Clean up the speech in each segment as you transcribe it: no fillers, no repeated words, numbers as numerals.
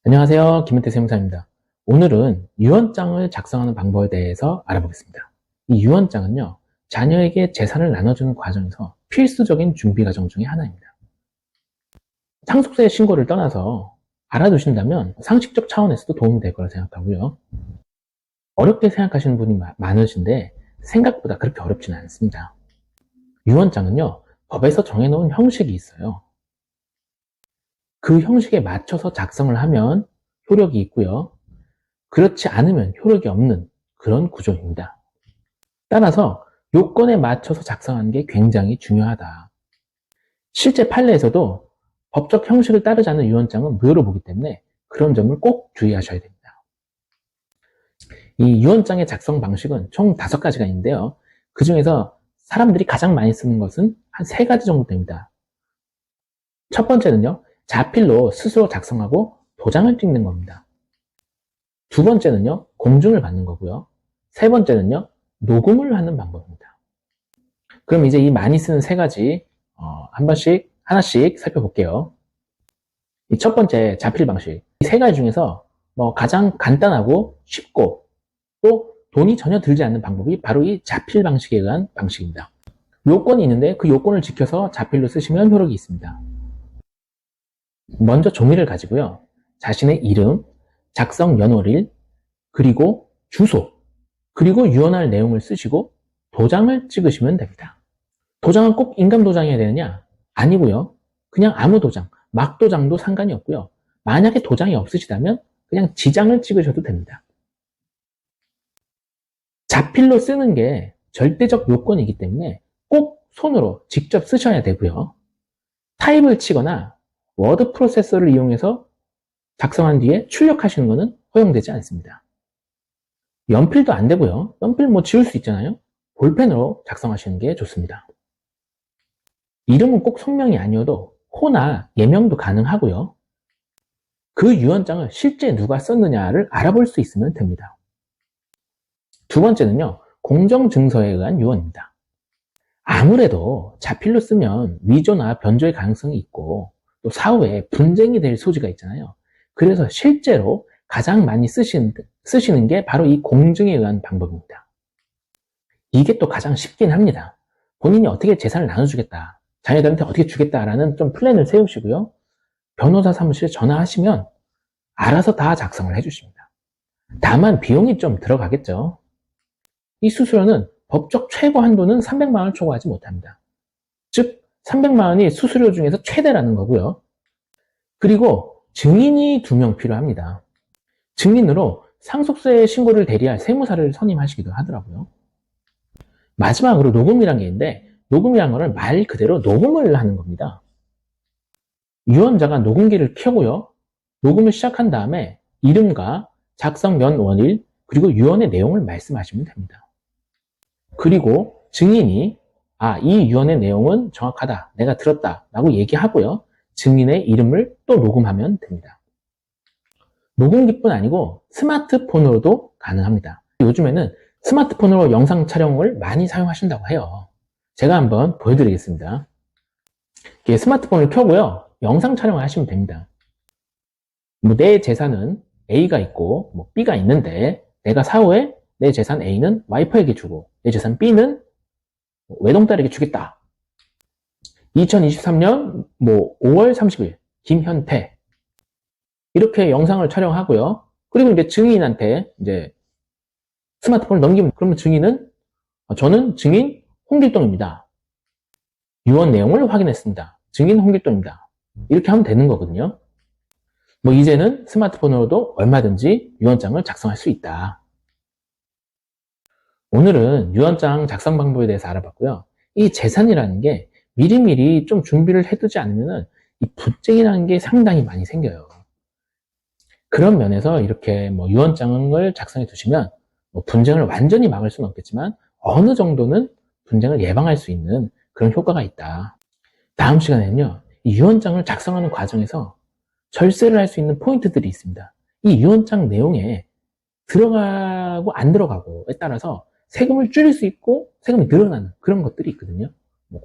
안녕하세요. 김은태 세무사입니다. 오늘은 유언장을 작성하는 방법에 대해서 알아보겠습니다. 이 유언장은요, 자녀에게 재산을 나눠주는 과정에서 필수적인 준비 과정 중에 하나입니다. 상속세 신고를 떠나서 알아두신다면 상식적 차원에서도 도움이 될 거라 생각하고요. 어렵게 생각하시는 분이 많으신데 생각보다 그렇게 어렵지는 않습니다. 유언장은요, 법에서 정해놓은 형식이 있어요. 그 형식에 맞춰서 작성을 하면 효력이 있고요. 그렇지 않으면 효력이 없는 그런 구조입니다. 따라서 요건에 맞춰서 작성하는 게 굉장히 중요하다. 실제 판례에서도 법적 형식을 따르지 않는 유언장은 무효로 보기 때문에 그런 점을 꼭 주의하셔야 됩니다. 이 유언장의 작성 방식은 총 5가지가 있는데요. 그 중에서 사람들이 가장 많이 쓰는 것은 한 3가지 정도 됩니다. 첫 번째는요, 자필로 스스로 작성하고 도장을 찍는 겁니다. 두 번째는요, 공증을 받는 거고요. 세 번째는요, 녹음을 하는 방법입니다. 그럼 이제 이 많이 쓰는 3가지 하나씩 살펴볼게요. 이 첫 번째 자필 방식. 이 3가지 중에서 가장 간단하고 쉽고 또 돈이 전혀 들지 않는 방법이 바로 이 자필 방식에 의한 방식입니다. 요건이 있는데 그 요건을 지켜서 자필로 쓰시면 효력이 있습니다. 먼저 종이를 가지고요. 자신의 이름, 작성 연월일, 그리고 주소, 그리고 유언할 내용을 쓰시고 도장을 찍으시면 됩니다. 도장은 꼭 인감 도장이어야 되느냐? 아니고요. 그냥 아무 도장, 막 도장도 상관이 없고요. 만약에 도장이 없으시다면 그냥 지장을 찍으셔도 됩니다. 자필로 쓰는 게 절대적 요건이기 때문에 꼭 손으로 직접 쓰셔야 되고요. 타입을 치거나 워드 프로세서를 이용해서 작성한 뒤에 출력하시는 것은 허용되지 않습니다. 연필도 안 되고요. 연필 지울 수 있잖아요. 볼펜으로 작성하시는 게 좋습니다. 이름은 꼭 성명이 아니어도 호나 예명도 가능하고요. 그 유언장을 실제 누가 썼느냐를 알아볼 수 있으면 됩니다. 두 번째는요, 공정증서에 의한 유언입니다. 아무래도 자필로 쓰면 위조나 변조의 가능성이 있고 또 사후에 분쟁이 될 소지가 있잖아요. 그래서 실제로 가장 많이 쓰시는 게 바로 이 공증에 의한 방법입니다. 이게 또 가장 쉽긴 합니다. 본인이 어떻게 재산을 나눠주겠다, 자녀들한테 어떻게 주겠다라는 좀 플랜을 세우시고요. 변호사 사무실에 전화하시면 알아서 다 작성을 해주십니다. 다만 비용이 좀 들어가겠죠. 이 수수료는 법적 최고 한도는 300만 원을 초과하지 못합니다. 즉 300만 원이 수수료 중에서 최대라는 거고요. 그리고 증인이 2명 필요합니다. 증인으로 상속세 신고를 대리할 세무사를 선임하시기도 하더라고요. 마지막으로 녹음이란 게 있는데 녹음이란 거는 말 그대로 녹음을 하는 겁니다. 유언자가 녹음기를 켜고요. 녹음을 시작한 다음에 이름과 작성 연원일 그리고 유언의 내용을 말씀하시면 됩니다. 그리고 증인이 이 유언의 내용은 정확하다, 내가 들었다 라고 얘기하고요. 증인의 이름을 또 녹음하면 됩니다. 녹음기뿐 아니고 스마트폰으로도 가능합니다. 요즘에는 스마트폰으로 영상 촬영을 많이 사용하신다고 해요. 제가 한번 보여드리겠습니다. 스마트폰을 켜고요. 영상 촬영을 하시면 됩니다. 내 재산은 A가 있고 B가 있는데 내가 사후에 내 재산 A는 와이프에게 주고 내 재산 B는 외동딸에게 주겠다. 2023년 5월 30일 김현태 이렇게 영상을 촬영하고요. 그리고 이제 증인한테 이제 스마트폰을 넘기면 그러면 증인은 저는 증인 홍길동입니다. 유언 내용을 확인했습니다. 증인 홍길동입니다. 이렇게 하면 되는 거거든요. 이제는 스마트폰으로도 얼마든지 유언장을 작성할 수 있다. 오늘은 유언장 작성 방법에 대해서 알아봤고요. 이 재산이라는 게 미리미리 좀 준비를 해두지 않으면 이 분쟁이라는 게 상당히 많이 생겨요. 그런 면에서 이렇게 유언장을 작성해 두시면 분쟁을 완전히 막을 수는 없겠지만 어느 정도는 분쟁을 예방할 수 있는 그런 효과가 있다. 다음 시간에는요, 이 유언장을 작성하는 과정에서 절세를 할 수 있는 포인트들이 있습니다. 이 유언장 내용에 들어가고 안 들어가고에 따라서 세금을 줄일 수 있고 세금이 늘어나는 그런 것들이 있거든요.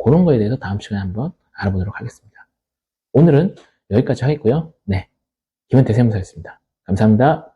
그런 거에 대해서 다음 시간에 한번 알아보도록 하겠습니다. 오늘은 여기까지 하겠고요. 네. 김현태 세무사였습니다. 감사합니다.